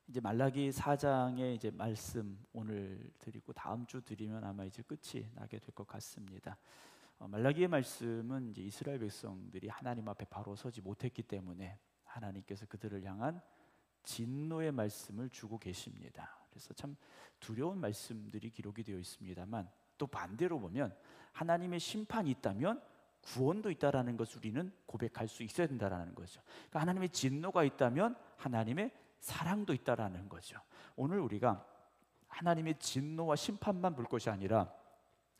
이제 말라기 4장의 이제 말씀 오늘 드리고 다음 주 드리면 아마 이제 끝이 나게 될 것 같습니다. 말라기의 말씀은 이제 이스라엘 백성들이 하나님 앞에 바로 서지 못했기 때문에 하나님께서 그들을 향한 진노의 말씀을 주고 계십니다. 그래서 참 두려운 말씀들이 기록이 되어 있습니다만, 또 반대로 보면 하나님의 심판이 있다면 구원도 있다라는 것을 우리는 고백할 수 있어야 된다라는 거죠. 그러니까 하나님의 진노가 있다면 하나님의 사랑도 있다라는 거죠. 오늘 우리가 하나님의 진노와 심판만 볼 것이 아니라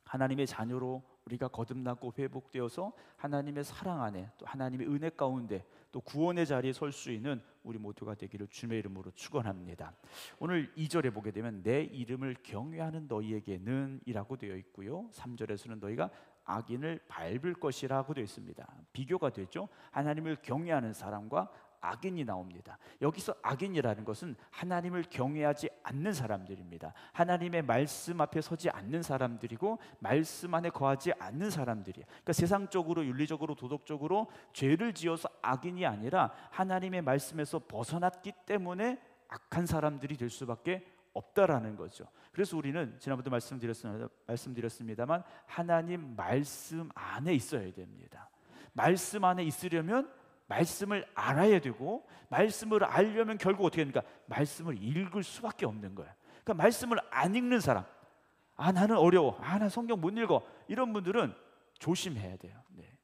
하나님의 자녀로 우리가 거듭나고 회복되어서 하나님의 사랑 안에, 또 하나님의 은혜 가운데, 또 구원의 자리에 설 수 있는 우리 모두가 되기를 주님의 이름으로 축원합니다. 오늘 2절에 보게 되면 내 이름을 경외하는 너희에게는 이라고 되어 있고요, 3절에서는 너희가 악인을 밟을 것이라고 되어 있습니다. 비교가 되죠. 하나님을 경외하는 사람과 악인이 나옵니다. 여기서 악인이라는 것은 하나님을 경외하지 않는 사람들입니다. 하나님의 말씀 앞에 서지 않는 사람들이고 말씀 안에 거하지 않는 사람들이에요. 그러니까 세상적으로, 윤리적으로, 도덕적으로 죄를 지어서 악인이 아니라 하나님의 말씀에서 벗어났기 때문에 악한 사람들이 될 수밖에 없다라는 거죠. 그래서 우리는 지난번도 말씀드렸습니다만 하나님 말씀 안에 있어야 됩니다. 말씀 안에 있으려면 말씀을 알아야 되고, 말씀을 알려면 결국 어떻게 됩니까? 말씀을 읽을 수밖에 없는 거예요. 그러니까 말씀을 안 읽는 사람, 나는 어려워, 나 성경 못 읽어, 이런 분들은 조심해야 돼요. 네.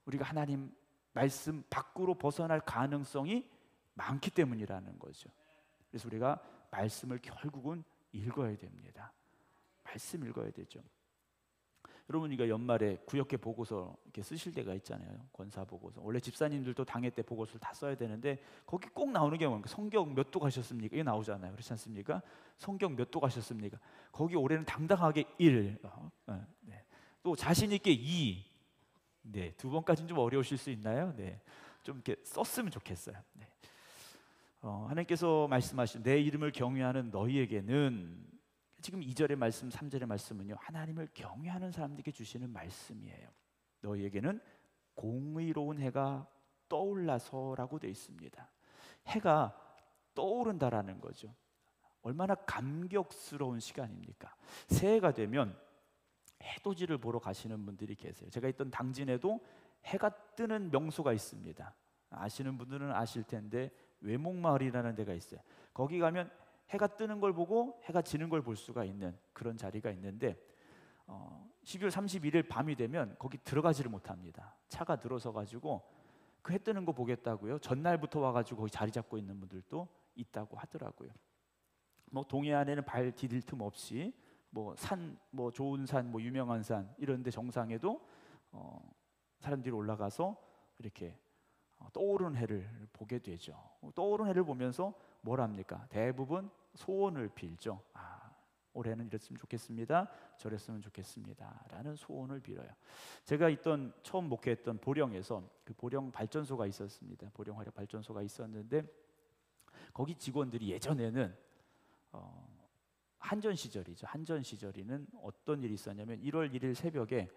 우리가 하나님 말씀 밖으로 벗어날 가능성이 많기 때문이라는 거죠. 그래서 우리가 말씀을 결국은 읽어야 됩니다. 말씀 읽어야 되죠. 여러분, 이거 연말에 구역회 보고서 이렇게 쓰실 때가 있잖아요. 권사 보고서. 원래 집사님들도 당회 때 보고서를 다 써야 되는데 거기 꼭 나오는 게 뭡니까? 성경 몇 도 가셨습니까? 이게 나오잖아요. 그렇지 않습니까? 성경 몇 도 가셨습니까? 거기 올해는 당당하게 1, 네. 또 자신 있게 2, 네. 2번까지는 좀 어려우실 수 있나요? 네. 좀 이렇게 썼으면 좋겠어요. 네. 하나님께서 말씀하신 내 이름을 경외하는 너희에게는, 지금 2절의 말씀, 3절의 말씀은요, 하나님을 경외하는 사람들에게 주시는 말씀이에요. 너희에게는 공의로운 해가 떠올라서라고 되어 있습니다. 해가 떠오른다라는 거죠. 얼마나 감격스러운 시간입니까? 새해가 되면 해돋이를 보러 가시는 분들이 계세요. 제가 있던 당진에도 해가 뜨는 명소가 있습니다. 아시는 분들은 아실 텐데 외목마을이라는 데가 있어요. 거기 가면 해가 뜨는 걸 보고 해가 지는 걸 볼 수가 있는 그런 자리가 있는데, 12월 31일 밤이 되면 거기 들어가지를 못합니다. 차가 늘어서 가지고 그 해 뜨는 거 보겠다고요. 전날부터 와가지고 거기 자리 잡고 있는 분들도 있다고 하더라고요. 뭐 동해안에는 발 디딜 틈 없이 산, 좋은 산, 유명한 산 이런 데 정상에도 사람들이 올라가서 이렇게 떠오르는 해를 보게 되죠. 떠오르는 해를 보면서 뭘 합니까? 대부분 소원을 빌죠. 올해는 이랬으면 좋겠습니다, 저랬으면 좋겠습니다 라는 소원을 빌어요. 제가 처음 목회했던 보령에서 그 보령 발전소가 있었습니다. 보령 화력 발전소가 있었는데 거기 직원들이 예전에는 한전 시절이죠. 한전 시절에는 어떤 일이 있었냐면 1월 1일 새벽에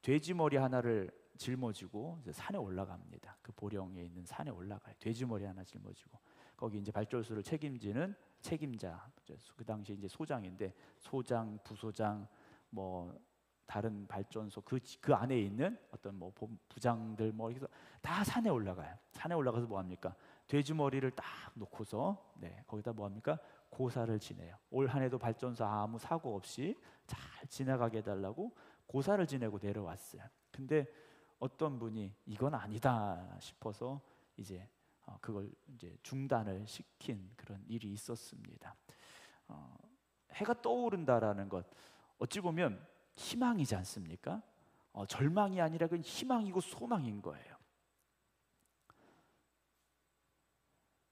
돼지머리 하나를 짊어지고 이제 산에 올라갑니다. 그 보령에 있는 산에 올라가요. 돼지머리 하나 짊어지고 거기 이제 발전소를 책임지는 책임자, 그 당시 이제 소장인데 소장, 부소장, 다른 발전소 그 안에 있는 어떤 부장들 이렇게 다 산에 올라가요. 산에 올라가서 뭐 합니까? 돼지머리를 딱 놓고서 거기다 뭐 합니까? 고사를 지내요. 올 한 해도 발전소 아무 사고 없이 잘 지나가게 해달라고 고사를 지내고 내려왔어요. 근데 어떤 분이 이건 아니다 싶어서 이제 그걸 이제 중단을 시킨 그런 일이 있었습니다. 해가 떠오른다라는 것, 어찌 보면 희망이지 않습니까? 절망이 아니라 그건 희망이고 소망인 거예요.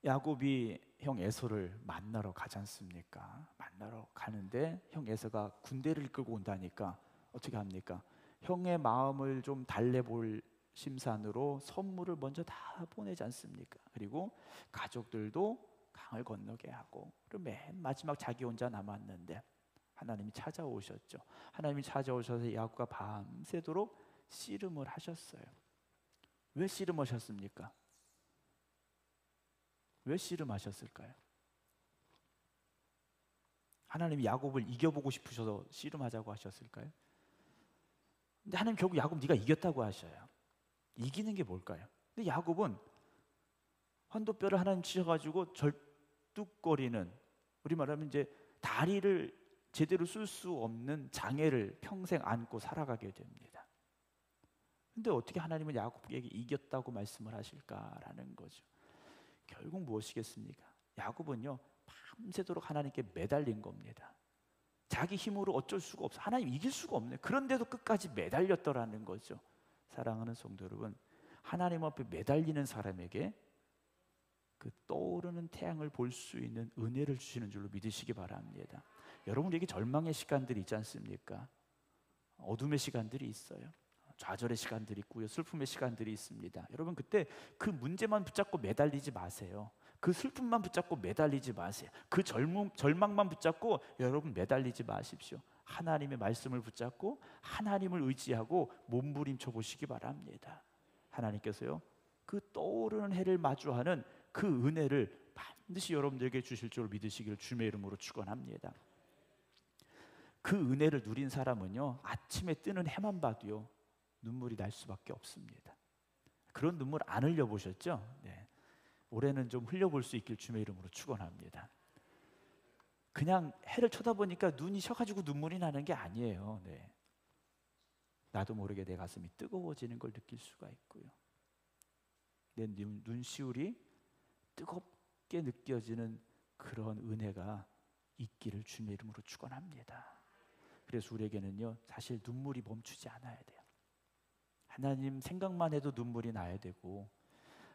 야곱이 형 에서를 만나러 가지 않습니까? 만나러 가는데 형 에서가 군대를 끌고 온다니까 어떻게 합니까? 형의 마음을 좀 달래볼 심산으로 선물을 먼저 다 보내지 않습니까? 그리고 가족들도 강을 건너게 하고, 그리고 맨 마지막 자기 혼자 남았는데 하나님이 찾아오셨죠. 하나님이 찾아오셔서 야곱과 밤새도록 씨름을 하셨어요. 왜 씨름하셨습니까? 왜 씨름하셨을까요? 하나님이 야곱을 이겨보고 싶으셔서 씨름하자고 하셨을까요? 근데 하나님 결국 야곱 네가 이겼다고 하셔요. 이기는 게 뭘까요? 근데 야곱은 환도뼈를 하나님 치셔가지고 절뚝거리는, 우리 말하면 이제 다리를 제대로 쓸 수 없는 장애를 평생 안고 살아가게 됩니다. 근데 어떻게 하나님은 야곱에게 이겼다고 말씀을 하실까라는 거죠. 결국 무엇이겠습니까? 야곱은요 밤새도록 하나님께 매달린 겁니다. 자기 힘으로 어쩔 수가 없어. 하나님 이길 수가 없네. 그런데도 끝까지 매달렸더라는 거죠. 사랑하는 성도 여러분, 하나님 앞에 매달리는 사람에게 그 떠오르는 태양을 볼 수 있는 은혜를 주시는 줄로 믿으시기 바랍니다. 여러분에게 절망의 시간들이 있지 않습니까? 어둠의 시간들이 있어요. 좌절의 시간들이 있고요, 슬픔의 시간들이 있습니다. 여러분 그때 그 문제만 붙잡고 매달리지 마세요. 그 슬픔만 붙잡고 매달리지 마세요. 그 절망만 붙잡고 여러분 매달리지 마십시오. 하나님의 말씀을 붙잡고 하나님을 의지하고 몸부림쳐 보시기 바랍니다. 하나님께서요 그 떠오르는 해를 마주하는 그 은혜를 반드시 여러분들에게 주실 줄 믿으시기를 주님의 이름으로 축원합니다. 그 은혜를 누린 사람은요 아침에 뜨는 해만 봐도요 눈물이 날 수밖에 없습니다. 그런 눈물 안 흘려보셨죠? 네. 올해는 좀 흘려볼 수 있길 주님의 이름으로 축원합니다. 그냥 해를 쳐다보니까 눈이 셔가지고 눈물이 나는 게 아니에요. 네. 나도 모르게 내 가슴이 뜨거워지는 걸 느낄 수가 있고요, 내 눈시울이 뜨겁게 느껴지는 그런 은혜가 있기를 주님의 이름으로 축원합니다. 그래서 우리에게는요 사실 눈물이 멈추지 않아야 돼요. 하나님 생각만 해도 눈물이 나야 되고,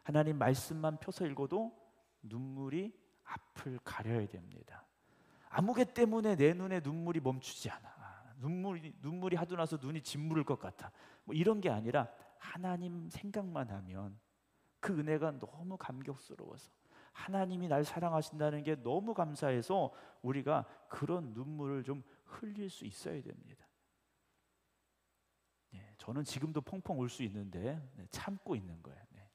하나님 말씀만 펴서 읽어도 눈물이 앞을 가려야 됩니다. 아무개 때문에 내 눈에 눈물이 멈추지 않아. 눈물이 하도 나서 눈이 짓무를 것 같아. 뭐 이런 게 아니라 하나님 생각만 하면 그 은혜가 너무 감격스러워서, 하나님이 날 사랑하신다는 게 너무 감사해서 우리가 그런 눈물을 좀 흘릴 수 있어야 됩니다. 네, 저는 지금도 펑펑 울 수 있는데 참고 있는 거예요. 네.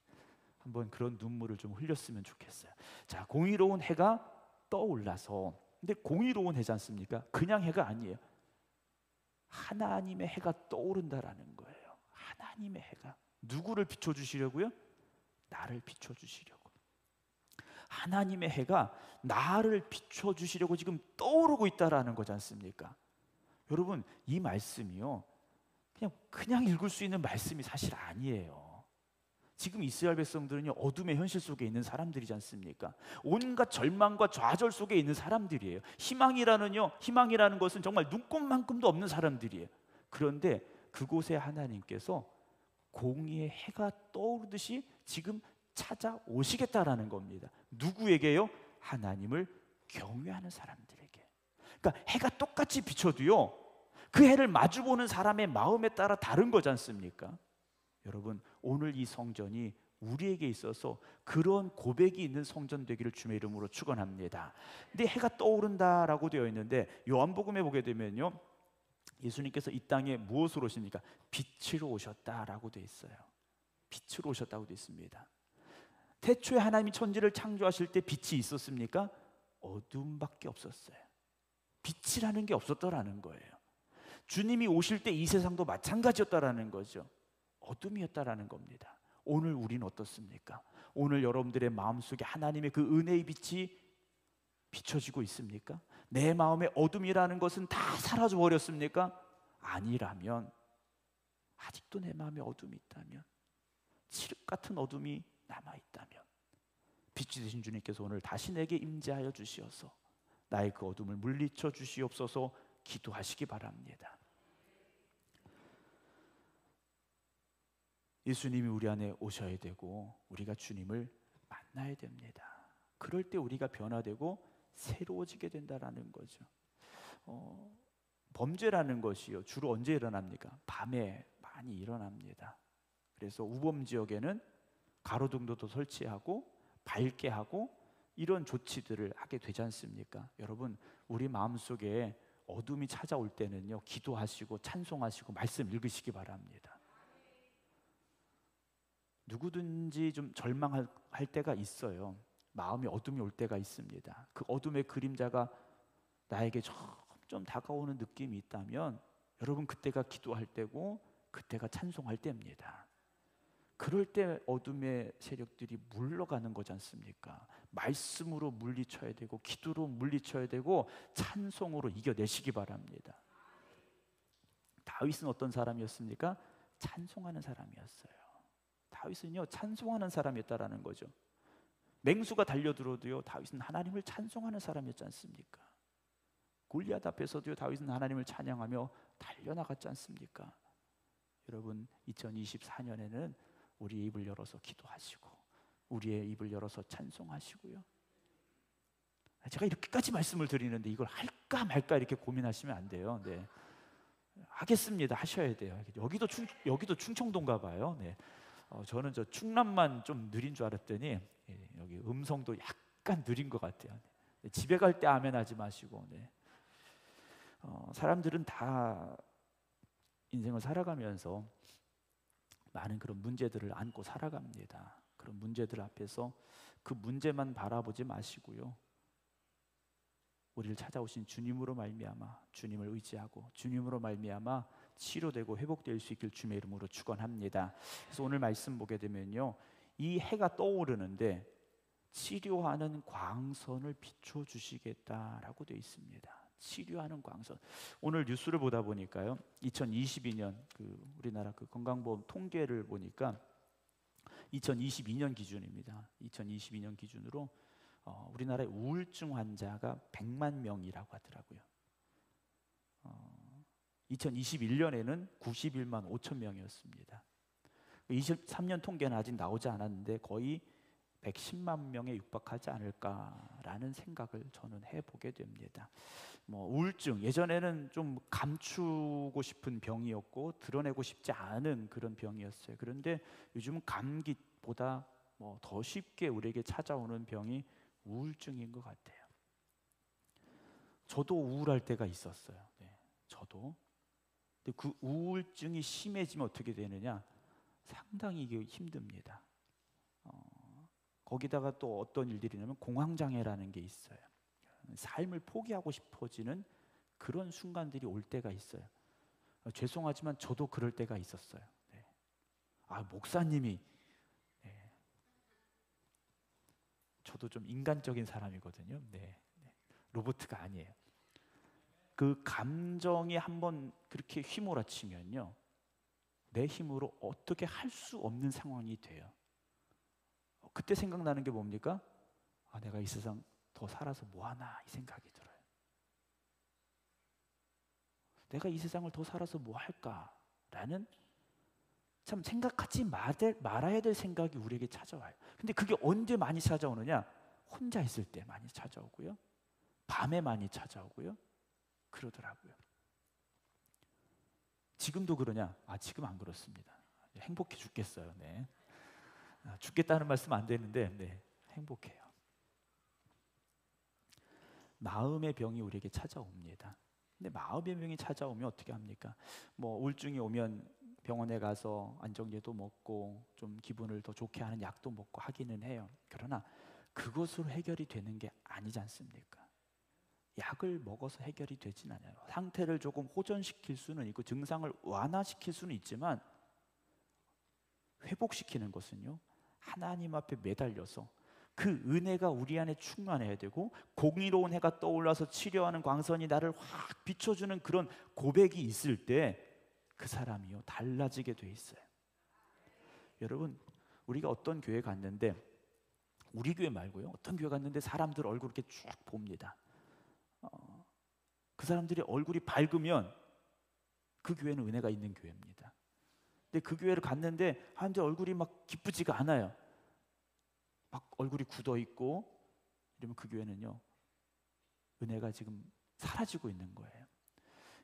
한번 그런 눈물을 좀 흘렸으면 좋겠어요. 자, 공의로운 해가 떠올라서, 근데 공의로운 해지 않습니까? 그냥 해가 아니에요. 하나님의 해가 떠오른다라는 거예요. 하나님의 해가 누구를 비춰주시려고요? 나를 비춰주시려고. 하나님의 해가 나를 비춰주시려고 지금 떠오르고 있다라는 거지 않습니까? 여러분 이 말씀이요 그냥 읽을 수 있는 말씀이 사실 아니에요. 지금 이스라엘 백성들은요 어둠의 현실 속에 있는 사람들이지 않습니까? 온갖 절망과 좌절 속에 있는 사람들이에요. 희망이라는 것은 정말 눈꼽만큼도 없는 사람들이에요. 그런데 그곳에 하나님께서 공의의 해가 떠오르듯이 지금 찾아오시겠다라는 겁니다. 누구에게요? 하나님을 경외하는 사람들에게. 그러니까 해가 똑같이 비춰도요 그 해를 마주보는 사람의 마음에 따라 다른 거지 않습니까? 여러분 오늘 이 성전이 우리에게 있어서 그런 고백이 있는 성전 되기를 주님의 이름으로 축원합니다. 근데 해가 떠오른다라고 되어 있는데 요한복음에 보게 되면요 예수님께서 이 땅에 무엇으로 오십니까? 빛으로 오셨다라고 되어 있어요. 빛으로 오셨다고 되어 있습니다. 태초에 하나님이 천지를 창조하실 때 빛이 있었습니까? 어둠밖에 없었어요. 빛이라는 게 없었더라는 거예요. 주님이 오실 때 이 세상도 마찬가지였다라는 거죠. 어둠이었다라는 겁니다. 오늘 우리는 어떻습니까? 오늘 여러분들의 마음속에 하나님의 그 은혜의 빛이 비춰지고 있습니까? 내 마음의 어둠이라는 것은 다 사라져 버렸습니까? 아니라면, 아직도 내 마음에 어둠이 있다면, 칠흑 같은 어둠이 남아있다면 빛이 되신 주님께서 오늘 다시 내게 임재하여 주시어서 나의 그 어둠을 물리쳐 주시옵소서 기도하시기 바랍니다. 예수님이 우리 안에 오셔야 되고 우리가 주님을 만나야 됩니다. 그럴 때 우리가 변화되고 새로워지게 된다라는 거죠. 범죄라는 것이요 주로 언제 일어납니까? 밤에 많이 일어납니다. 그래서 우범 지역에는 가로등도 설치하고 밝게 하고 이런 조치들을 하게 되지 않습니까? 여러분 우리 마음속에 어둠이 찾아올 때는요 기도하시고 찬송하시고 말씀 읽으시기 바랍니다. 누구든지 좀 절망할 때가 있어요. 마음이 어둠이 올 때가 있습니다. 그 어둠의 그림자가 나에게 점점 다가오는 느낌이 있다면 여러분 그때가 기도할 때고 그때가 찬송할 때입니다. 그럴 때 어둠의 세력들이 물러가는 거지 않습니까? 말씀으로 물리쳐야 되고 기도로 물리쳐야 되고 찬송으로 이겨내시기 바랍니다. 다윗은 어떤 사람이었습니까? 찬송하는 사람이었어요. 다윗은요 찬송하는 사람이었다라는 거죠. 맹수가 달려들어도요 다윗은 하나님을 찬송하는 사람이었지 않습니까? 골리앗 앞에서도요 다윗은 하나님을 찬양하며 달려나갔지 않습니까? 여러분 2024년에는 우리의 입을 열어서 기도하시고 우리의 입을 열어서 찬송하시고요. 제가 이렇게까지 말씀을 드리는데 이걸 할까 말까 이렇게 고민하시면 안 돼요. 네. 하겠습니다. 하셔야 돼요. 여기도 충청도인가 봐요. 네. 저는 저 충남만 좀 느린 줄 알았더니 여기 음성도 약간 느린 것 같아요. 네. 집에 갈 때 아멘 하지 마시고. 네. 사람들은 다 인생을 살아가면서 많은 그런 문제들을 안고 살아갑니다. 그런 문제들 앞에서 그 문제만 바라보지 마시고요. 우리를 찾아오신 주님으로 말미암아 주님을 의지하고 주님으로 말미암아 치료되고 회복될 수 있길 주님의 이름으로 축원합니다. 그래서 오늘 말씀 보게 되면요, 이 해가 떠오르는데 치료하는 광선을 비춰 주시겠다라고 되어 있습니다. 치료하는 광선. 오늘 뉴스를 보다 보니까요, 2022년 우리나라 건강보험 통계를 보니까 2022년 기준입니다. 2022년 기준으로 우리나라의 우울증 환자가 100만 명이라고 하더라고요. 2021년에는 91만 5천 명이었습니다. 23년 통계는 아직 나오지 않았는데 거의 110만 명에 육박하지 않을까라는 생각을 저는 해보게 됩니다. 우울증, 예전에는 좀 감추고 싶은 병이었고 드러내고 싶지 않은 그런 병이었어요. 그런데 요즘은 감기보다 더 쉽게 우리에게 찾아오는 병이 우울증인 것 같아요. 저도 우울할 때가 있었어요. 네, 저도. 근데 그 우울증이 심해지면 어떻게 되느냐? 상당히 이게 힘듭니다. 거기다가 또 어떤 일들이 있냐면 공황장애라는 게 있어요. 삶을 포기하고 싶어지는 그런 순간들이 올 때가 있어요. 죄송하지만 저도 그럴 때가 있었어요. 네. 목사님이, 네. 저도 좀 인간적인 사람이거든요. 네. 네. 로봇가 아니에요. 그 감정이 한번 그렇게 휘몰아치면요, 내 힘으로 어떻게 할 수 없는 상황이 돼요. 그때 생각나는 게 뭡니까? 내가 이 세상 더 살아서 뭐하나 이 생각이 들어요. 내가 이 세상을 더 살아서 뭐 할까라는 참 생각하지 말아야 될 생각이 우리에게 찾아와요. 근데 그게 언제 많이 찾아오느냐? 혼자 있을 때 많이 찾아오고요, 밤에 많이 찾아오고요, 그러더라고요. 지금도 그러냐? 지금 안 그렇습니다. 행복해 죽겠어요. 네. 죽겠다는 말씀 안 되는데, 네, 행복해요. 마음의 병이 우리에게 찾아옵니다. 근데 마음의 병이 찾아오면 어떻게 합니까? 우울증이 오면 병원에 가서 안정제도 먹고 좀 기분을 더 좋게 하는 약도 먹고 하기는 해요. 그러나 그것으로 해결이 되는 게 아니지 않습니까? 약을 먹어서 해결이 되진 않아요. 상태를 조금 호전시킬 수는 있고 증상을 완화시킬 수는 있지만 회복시키는 것은요, 하나님 앞에 매달려서 그 은혜가 우리 안에 충만해야 되고 공의로운 해가 떠올라서 치료하는 광선이 나를 확 비춰주는 그런 고백이 있을 때 그 사람이요 달라지게 돼 있어요. 여러분, 우리가 어떤 교회 갔는데, 우리 교회 말고요, 어떤 교회 갔는데 사람들 얼굴 이렇게 쭉 봅니다. 그 사람들이 얼굴이 밝으면 그 교회는 은혜가 있는 교회입니다. 근데 그 교회를 갔는데 사람들 얼굴이 막 기쁘지가 않아요. 막 얼굴이 굳어 있고 이러면 그 교회는요, 은혜가 지금 사라지고 있는 거예요.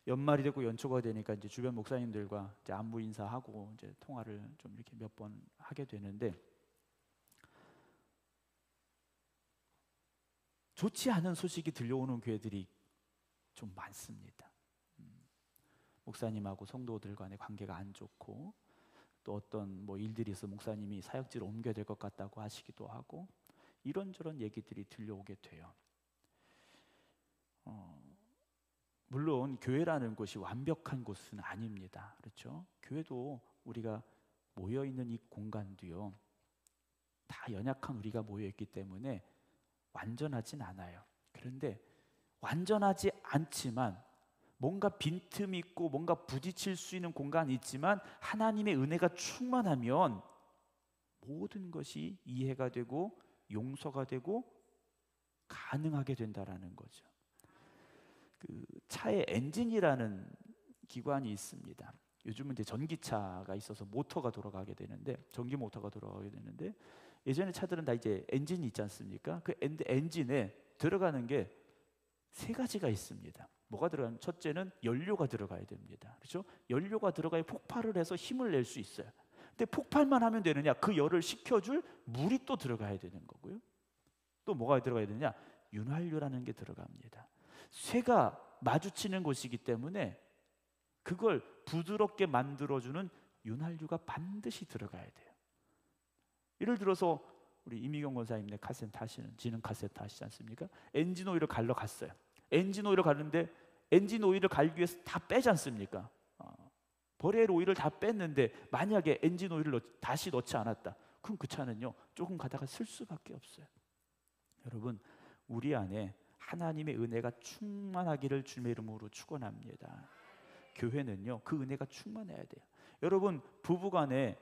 연말이 되고 연초가 되니까 이제 주변 목사님들과 이제 안부 인사하고 이제 통화를 좀 이렇게 몇 번 하게 되는데, 좋지 않은 소식이 들려오는 교회들이 좀 많습니다. 목사님하고 성도들 간의 관계가 안 좋고, 또 어떤 일들이 있어 목사님이 사역지를 옮겨야 될 것 같다고 하시기도 하고, 이런저런 얘기들이 들려오게 돼요. 물론 교회라는 곳이 완벽한 곳은 아닙니다. 그렇죠? 교회도 우리가 모여 있는 이 공간도요, 다 연약한 우리가 모여 있기 때문에 완전하진 않아요. 그런데 완전하지 않지만 뭔가 빈틈이 있고 뭔가 부딪힐 수 있는 공간이 있지만 하나님의 은혜가 충만하면 모든 것이 이해가 되고 용서가 되고 가능하게 된다라는 거죠. 그 차의 엔진이라는 기관이 있습니다. 요즘은 이제 전기차가 있어서 모터가 돌아가게 되는데, 전기 모터가 돌아가게 되는데, 예전에 차들은 다 이제 엔진이 있지 않습니까? 그 엔진에 들어가는 게 세 가지가 있습니다. 뭐가 들어가는? 첫째는 연료가 들어가야 됩니다. 그렇죠? 연료가 들어가야 폭발을 해서 힘을 낼 수 있어요. 근데 폭발만 하면 되느냐? 그 열을 식혀줄 물이 또 들어가야 되는 거고요. 또 뭐가 들어가야 되느냐? 윤활유라는 게 들어갑니다. 쇠가 마주치는 곳이기 때문에 그걸 부드럽게 만들어주는 윤활유가 반드시 들어가야 돼요. 예를 들어서 우리 이미경 권사님네 카세트 하시는, 지능 카세트 하시지 않습니까? 엔진 오일을 갈러 갔어요. 엔진 오일을 가는데 엔진 오일을 갈기 위해서 다 빼지 않습니까? 버릴 오일을 다 뺐는데 만약에 엔진 오일을 다시 넣지 않았다, 그럼 그 차는요 조금 가다가 쓸 수밖에 없어요. 여러분, 우리 안에 하나님의 은혜가 충만하기를 주님의 이름으로 축원합니다. 교회는요 그 은혜가 충만해야 돼요. 여러분, 부부간에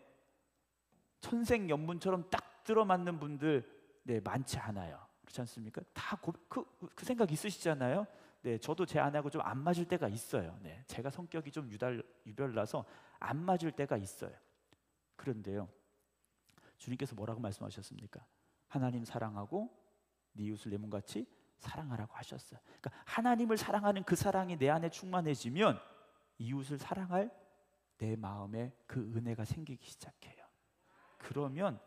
천생연분처럼 딱 들어맞는 분들 많지 않아요. 그렇지 않습니까? 다 그 생각 있으시잖아요. 네, 저도 제 아내하고 좀 안 맞을 때가 있어요. 네, 제가 성격이 좀 유별나서 안 맞을 때가 있어요. 그런데요, 주님께서 뭐라고 말씀하셨습니까? 하나님 사랑하고 네 이웃을 내 몸같이 사랑하라고 하셨어요. 그러니까 하나님을 사랑하는 그 사랑이 내 안에 충만해지면 이웃을 사랑할 내 마음에 그 은혜가 생기기 시작해요. 그러면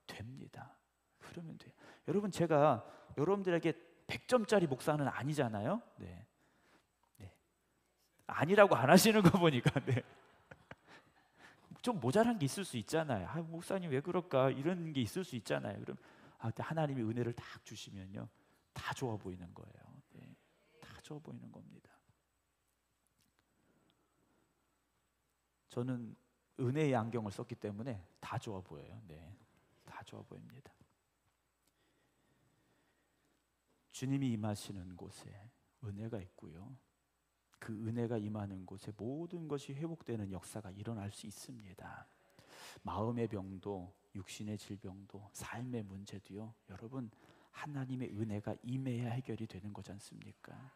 됩니다. 그러면 돼요. 여러분, 제가 여러분들에게 100점짜리 목사는 아니잖아요. 네. 아니라고 안 하시는 거 보니까 좀 모자란 게 있을 수 있잖아요. 목사님 왜 그럴까, 이런 게 있을 수 있잖아요. 그럼 하나님이 은혜를 딱 주시면요 다 좋아 보이는 거예요. 다 좋아 보이는 겁니다. 저는 은혜의 안경을 썼기 때문에 다 좋아 보여요. 다 좋아 보입니다. 주님이 임하시는 곳에 은혜가 있고요, 그 은혜가 임하는 곳에 모든 것이 회복되는 역사가 일어날 수 있습니다. 마음의 병도, 육신의 질병도, 삶의 문제도요, 여러분, 하나님의 은혜가 임해야 해결이 되는 거지 않습니까?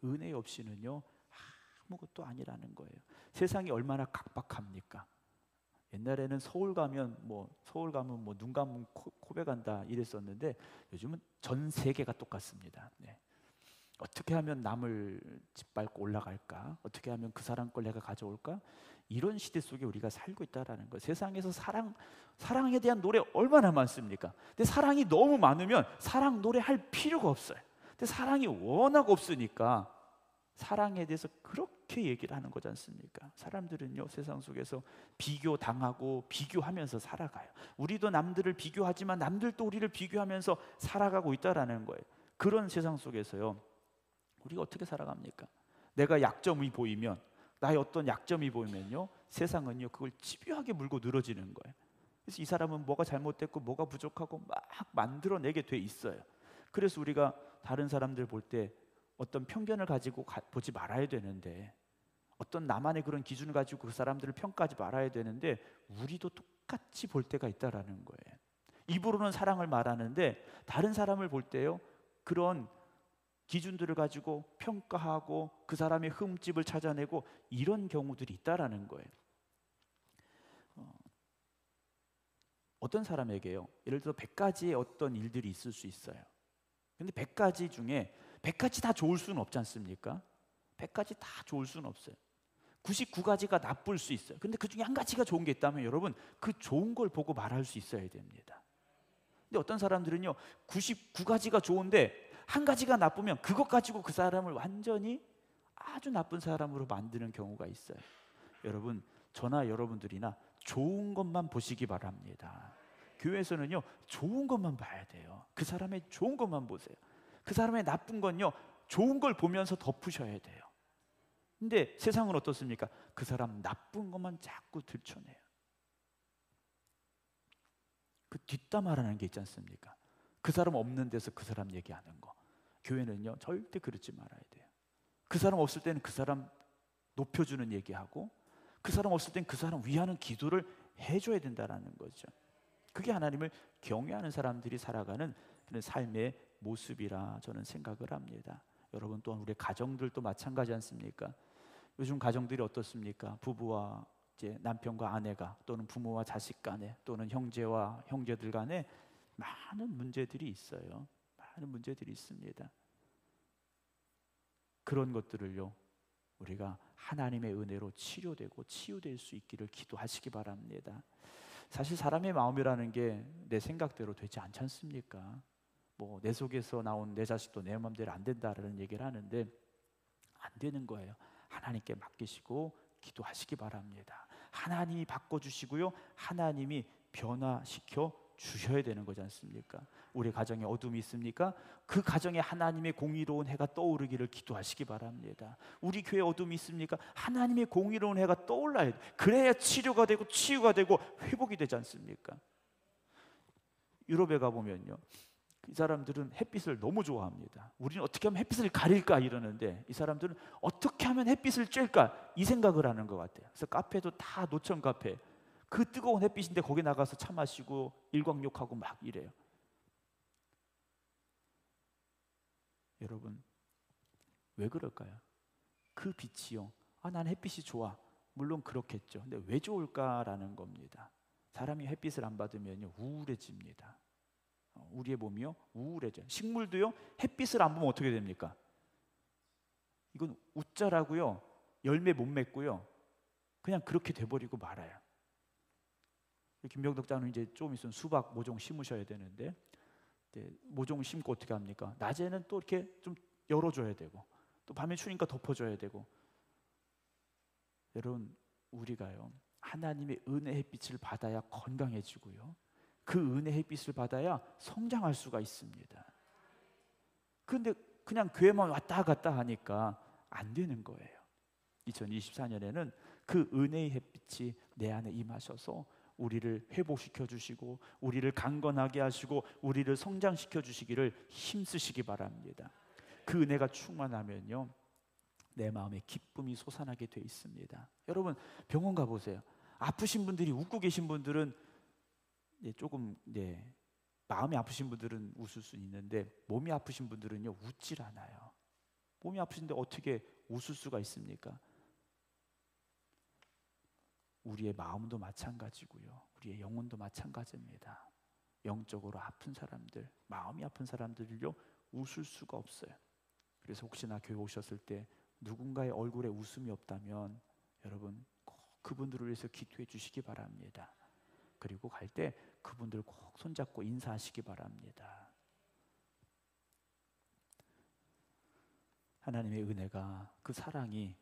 은혜 없이는요 아무것도 아니라는 거예요. 세상이 얼마나 각박합니까? 옛날에는 서울 가면 눈 감으면 코베 간다 이랬었는데 요즘은 전 세계가 똑같습니다. 어떻게 하면 남을 짓밟고 올라갈까? 어떻게 하면 그 사람 걸 내가 가져올까? 이런 시대 속에 우리가 살고 있다라는 거예요. 세상에서 사랑에 대한 노래 얼마나 많습니까? 근데 사랑이 너무 많으면 사랑 노래할 필요가 없어요. 근데 사랑이 워낙 없으니까 사랑에 대해서 그렇게 얘기를 하는 거지 않습니까? 사람들은요 세상 속에서 비교당하고 비교하면서 살아가요. 우리도 남들을 비교하지만 남들도 우리를 비교하면서 살아가고 있다라는 거예요. 그런 세상 속에서요 우리가 어떻게 살아갑니까? 내가 약점이 보이면, 나의 어떤 약점이 보이면요 세상은요 그걸 집요하게 물고 늘어지는 거예요. 그래서 이 사람은 뭐가 잘못됐고 뭐가 부족하고 막 만들어내게 돼 있어요. 그래서 우리가 다른 사람들 볼 때 어떤 편견을 가지고 보지 말아야 되는데, 어떤 나만의 그런 기준을 가지고 그 사람들을 평가하지 말아야 되는데 우리도 똑같이 볼 때가 있다라는 거예요. 입으로는 사랑을 말하는데 다른 사람을 볼 때요 그런 기준들을 가지고 평가하고 그 사람의 흠집을 찾아내고 이런 경우들이 있다라는 거예요. 어떤 사람에게요 예를 들어 100가지의 어떤 일들이 있을 수 있어요. 근데 100가지 중에 100가지 다 좋을 수는 없지 않습니까? 100가지 다 좋을 수는 없어요. 99가지가 나쁠 수 있어요. 근데 그 중에 한 가지가 좋은 게 있다면 여러분 그 좋은 걸 보고 말할 수 있어야 됩니다. 근데 어떤 사람들은요 99가지가 좋은데 한 가지가 나쁘면 그것 가지고 그 사람을 완전히 아주 나쁜 사람으로 만드는 경우가 있어요. 여러분, 저나 여러분들이나 좋은 것만 보시기 바랍니다. 교회에서는요 좋은 것만 봐야 돼요. 그 사람의 좋은 것만 보세요. 그 사람의 나쁜 건요 좋은 걸 보면서 덮으셔야 돼요. 근데 세상은 어떻습니까? 그 사람 나쁜 것만 자꾸 들춰내요. 그 뒷담화라는 게 있지 않습니까? 그 사람 없는 데서 그 사람 얘기하는 거. 교회는요 절대 그러지 말아야 돼요. 그 사람 없을 때는 그 사람 높여주는 얘기하고, 그 사람 없을 때는 그 사람 위하는 기도를 해줘야 된다는 거죠. 그게 하나님을 경외하는 사람들이 살아가는 그런 삶의 모습이라 저는 생각을 합니다. 여러분, 또한 우리 가정들도 마찬가지 않습니까? 요즘 가정들이 어떻습니까? 부부와 이제 남편과 아내가, 또는 부모와 자식 간에, 또는 형제와 형제들 간에 많은 문제들이 있어요. 많은 문제들이 있습니다. 그런 것들을요 우리가 하나님의 은혜로 치료되고 치유될 수 있기를 기도하시기 바랍니다. 사실 사람의 마음이라는 게 내 생각대로 되지 않지 않습니까? 뭐 내 속에서 나온 내 자식도 내 마음대로 안 된다라는 얘기를 하는데 안 되는 거예요. 하나님께 맡기시고 기도하시기 바랍니다. 하나님이 바꿔주시고요, 하나님이 변화시켜 주셔야 되는 거지 않습니까? 우리 가정에 어둠이 있습니까? 그 가정에 하나님의 공의로운 해가 떠오르기를 기도하시기 바랍니다. 우리 교회에 어둠이 있습니까? 하나님의 공의로운 해가 떠올라야 돼. 그래야 치료가 되고 치유가 되고 회복이 되지 않습니까? 유럽에 가보면요, 이 사람들은 햇빛을 너무 좋아합니다. 우리는 어떻게 하면 햇빛을 가릴까 이러는데, 이 사람들은 어떻게 하면 햇빛을 쬐까 이 생각을 하는 것 같아요. 그래서 카페도 다 노천 카페, 그 뜨거운 햇빛인데 거기 나가서 차 마시고 일광욕하고 막 이래요. 여러분, 왜 그럴까요? 그 빛이요, 난 햇빛이 좋아, 물론 그렇겠죠. 근데 왜 좋을까라는 겁니다. 사람이 햇빛을 안 받으면요 우울해집니다. 우리의 몸이요 우울해져요. 식물도요 햇빛을 안 보면 어떻게 됩니까? 이건 웃자라고요 열매 못 맺고요 그냥 그렇게 돼버리고 말아요. 김병덕 장로님 이제 좀 있으면 수박 모종 심으셔야 되는데, 모종 심고 어떻게 합니까? 낮에는 또 이렇게 좀 열어줘야 되고, 또 밤에 추우니까 덮어줘야 되고. 여러분, 우리가요 하나님의 은혜의 햇빛을 받아야 건강해지고요, 그 은혜의 햇빛을 받아야 성장할 수가 있습니다. 그런데 그냥 교회만 왔다 갔다 하니까 안 되는 거예요. 2024년에는 그 은혜의 햇빛이 내 안에 임하셔서 우리를 회복시켜 주시고, 우리를 강건하게 하시고, 우리를 성장시켜 주시기를 힘쓰시기 바랍니다. 그 은혜가 충만하면요 내 마음에 기쁨이 솟아나게 돼 있습니다. 여러분, 병원 가보세요. 아프신 분들이, 웃고 계신 분들은 조금 마음이 아프신 분들은 웃을 수 있는데, 몸이 아프신 분들은요 웃질 않아요. 몸이 아프신데 어떻게 웃을 수가 있습니까? 우리의 마음도 마찬가지고요, 우리의 영혼도 마찬가지입니다. 영적으로 아픈 사람들, 마음이 아픈 사람들을요 웃을 수가 없어요. 그래서 혹시나 교회 오셨을 때 누군가의 얼굴에 웃음이 없다면 여러분 꼭 그분들을 위해서 기도해 주시기 바랍니다. 그리고 갈 때 그분들 꼭 손잡고 인사하시기 바랍니다. 하나님의 은혜가, 그 사랑이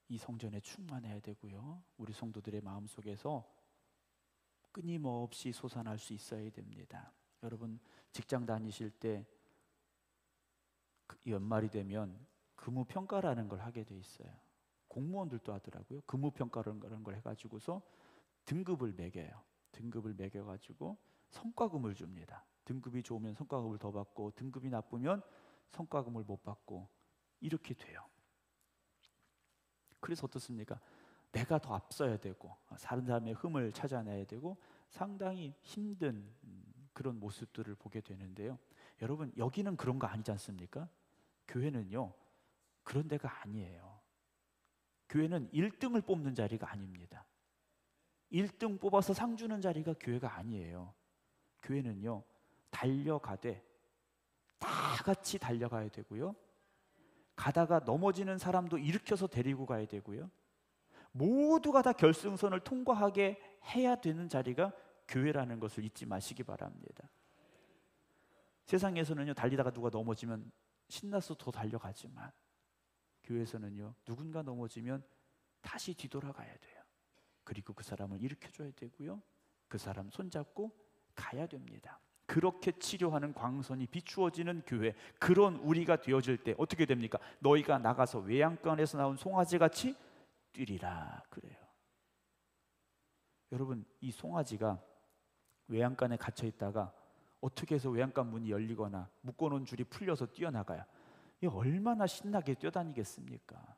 이 성전에 충만해야 되고요, 우리 성도들의 마음속에서 끊임없이 솟아날 수 있어야 됩니다. 여러분, 직장 다니실 때 연말이 되면 근무평가라는 걸 하게 돼 있어요. 공무원들도 하더라고요. 근무평가라는 걸 해가지고서 등급을 매겨요. 등급을 매겨가지고 성과금을 줍니다. 등급이 좋으면 성과금을 더 받고, 등급이 나쁘면 성과금을 못 받고, 이렇게 돼요. 그래서 어떻습니까? 내가 더 앞서야 되고, 다른 사람의 흠을 찾아내야 되고, 상당히 힘든 그런 모습들을 보게 되는데요. 여러분, 여기는 그런 거 아니지 않습니까? 교회는요 그런 데가 아니에요. 교회는 1등을 뽑는 자리가 아닙니다. 1등 뽑아서 상 주는 자리가 교회가 아니에요. 교회는요 달려가되 다 같이 달려가야 되고요, 가다가 넘어지는 사람도 일으켜서 데리고 가야 되고요, 모두가 다 결승선을 통과하게 해야 되는 자리가 교회라는 것을 잊지 마시기 바랍니다. 세상에서는요 달리다가 누가 넘어지면 신나서 더 달려가지만, 교회에서는요 누군가 넘어지면 다시 뒤돌아가야 돼요. 그리고 그 사람을 일으켜줘야 되고요, 그 사람 손잡고 가야 됩니다. 그렇게 치료하는 광선이 비추어지는 교회, 그런 우리가 되어질 때 어떻게 됩니까? 너희가 나가서 외양간에서 나온 송아지같이 뛰리라 그래요. 여러분, 이 송아지가 외양간에 갇혀 있다가 어떻게 해서 외양간 문이 열리거나 묶어놓은 줄이 풀려서 뛰어나가요? 이 얼마나 신나게 뛰어다니겠습니까?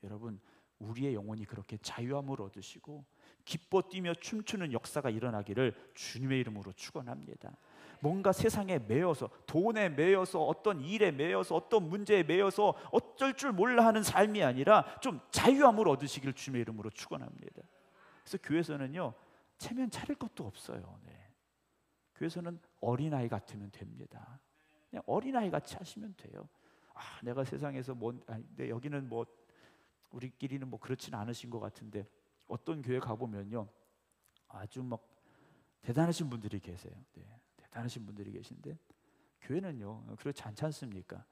여러분, 우리의 영혼이 그렇게 자유함을 얻으시고 기뻐 뛰며 춤추는 역사가 일어나기를 주님의 이름으로 축원합니다. 뭔가 세상에 매여서, 돈에 매여서, 어떤 일에 매여서, 어떤 문제에 매여서 어쩔 줄 몰라 하는 삶이 아니라 좀 자유함을 얻으시길 주님의 이름으로 축원합니다. 그래서 교회에서는요, 체면 차릴 것도 없어요. 네. 교회에서는 어린아이 같으면 됩니다. 그냥 어린아이 같이 하시면 돼요. 내가 세상에서 근데 여기는 뭐 우리끼리는 뭐 그렇지는 않으신 것 같은데 어떤 교회 가보면요, 아주 막 대단하신 분들이 계세요. 네, 대단하신 분들이 계신데 교회는요 그렇지 않지 않습니까?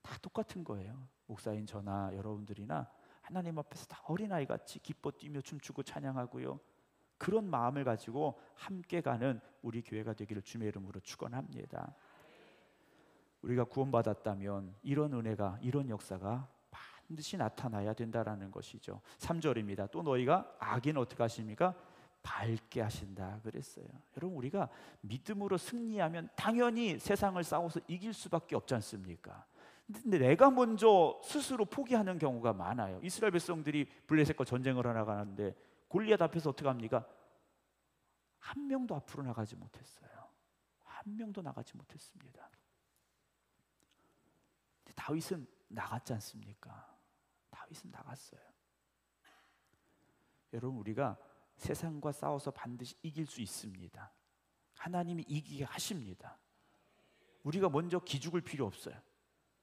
다 똑같은 거예요. 목사인 저나 여러분들이나 하나님 앞에서 다 어린아이같이 기뻐 뛰며 춤추고 찬양하고요, 그런 마음을 가지고 함께 가는 우리 교회가 되기를 주님의 이름으로 축원합니다. 우리가 구원받았다면 이런 은혜가, 이런 역사가 반드시 나타나야 된다라는 것이죠. 3절입니다. 또 너희가 악인은 어떻게 하십니까? 밝게 하신다 그랬어요. 여러분, 우리가 믿음으로 승리하면 당연히 세상을 싸워서 이길 수밖에 없지 않습니까? 근데 내가 먼저 스스로 포기하는 경우가 많아요. 이스라엘 백성들이 블레셋과 전쟁을 하러 가는데 골리앗 앞에서 어떻게 합니까? 한 명도 앞으로 나가지 못했어요. 한 명도 나가지 못했습니다. 다윗은 나갔지 않습니까? 다윗은 나갔어요. 여러분, 우리가 세상과 싸워서 반드시 이길 수 있습니다. 하나님이 이기게 하십니다. 우리가 먼저 기죽을 필요 없어요.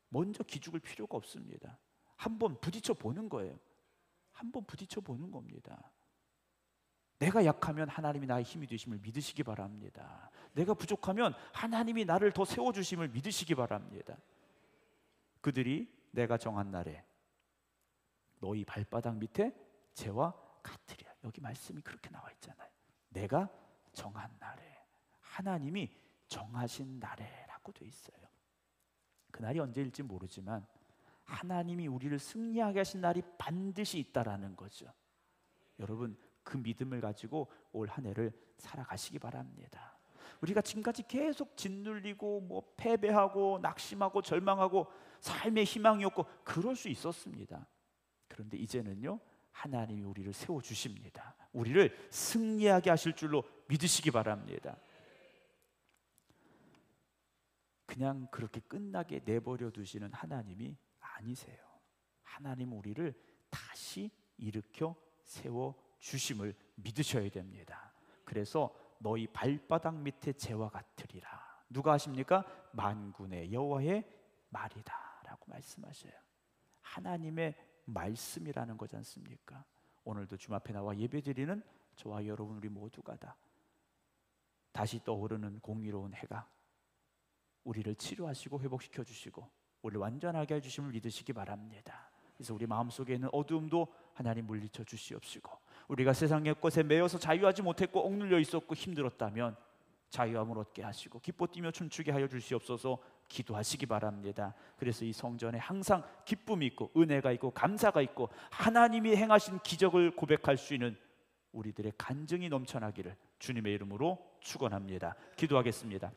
먼저 기죽을 필요가 없습니다. 한번 부딪혀 보는 거예요. 한번 부딪혀 보는 겁니다. 내가 약하면 하나님이 나의 힘이 되심을 믿으시기 바랍니다. 내가 부족하면 하나님이 나를 더 세워주심을 믿으시기 바랍니다. 그들이 내가 정한 날에 너희 발바닥 밑에 재와 같으리라. 여기 말씀이 그렇게 나와 있잖아요. 내가 정한 날에, 하나님이 정하신 날에라고 돼 있어요. 그날이 언제일지 모르지만 하나님이 우리를 승리하게 하신 날이 반드시 있다라는 거죠. 여러분, 그 믿음을 가지고 올 한 해를 살아가시기 바랍니다. 우리가 지금까지 계속 짓눌리고 뭐 패배하고 낙심하고 절망하고 삶의 희망이 없고 그럴 수 있었습니다. 그런데 이제는요, 하나님이 우리를 세워주십니다. 우리를 승리하게 하실 줄로 믿으시기 바랍니다. 그냥 그렇게 끝나게 내버려 두시는 하나님이 아니세요. 하나님은 우리를 다시 일으켜 세워주심을 믿으셔야 됩니다. 그래서 너희 발바닥 밑에 재와 같으리라. 누가 하십니까? 만군의 여호와의 말이다 라고 말씀하셔요. 하나님의 말씀이라는 거지 않습니까? 오늘도 주님 앞에 나와 예배드리는 저와 여러분, 우리 모두가 다 다시 떠오르는 공의로운 해가 우리를 치료하시고 회복시켜 주시고 우리를 완전하게 해주심을 믿으시기 바랍니다. 그래서 우리 마음속에 있는 어두움도 하나님 물리쳐 주시옵시고, 우리가 세상의 것에 매여서 자유하지 못했고 억눌려 있었고 힘들었다면 자유함을 얻게 하시고 기뻐 뛰며 춤추게 하여 주시옵소서. 기도하시기 바랍니다. 그래서 이 성전에 항상 기쁨이 있고 은혜가 있고 감사가 있고 하나님이 행하신 기적을 고백할 수 있는 우리들의 간증이 넘쳐나기를 주님의 이름으로 축원합니다. 기도하겠습니다.